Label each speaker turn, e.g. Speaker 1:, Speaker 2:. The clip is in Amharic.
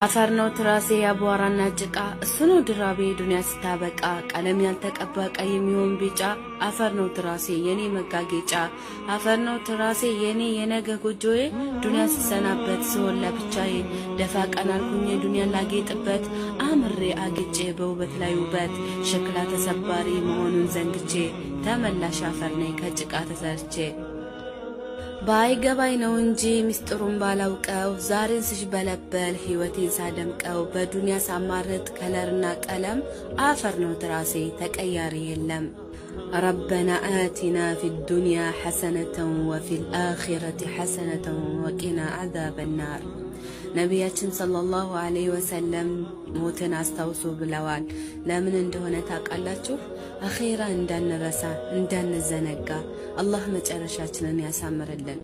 Speaker 1: አፈር ነው ትራሴ ያቧራና ጭቃ እሱ ነው ድራቤ ዱንያ ስታበቃ ቀለም ያልተቀባ ቀይ የሚሆን ቢጫ አፈር ነው ትራሴ የኔ መጋጌጫ አፈር ነው ትራሴ የኔ የነገ ጎጆዬ ዱንያ ስሰናበት ስሆን ለብቻዬ ደፋ ቀና አልኩኝ ዱንያን ላጌጥበት አምሬ አግጬ በውበት ላይ ውበት ሸክላ ተሰባሪ መሆኑን ዘንግቼ ተመላሽ አፈር ነኝ ከጭቃ ተሰርቼ ባይገባኝ ነው እንጂ ሚስጥሩን ባላውቀው ዛሬን ስሽበለበል ህይወቴን ሳደምቀው በዱንያ ሳማርጥ ከለርና ቀለም አፈር ነው ትራሴ ተቀያሪ የለም ربنا آتنا في الدنيا حسنة وفي الآخرة حسنة وقنا عذاب النار ነቢያችን ሰለላሁ ዐለይሂ ወሰለም ሞትን አስታውሱ ብለዋል። ለምን እንደሆነ ታውቃላችሁ? አኺራ እንዳንረሳ እንዳንዘነጋ አላህ መጨረሻችንን ያሳምርልን።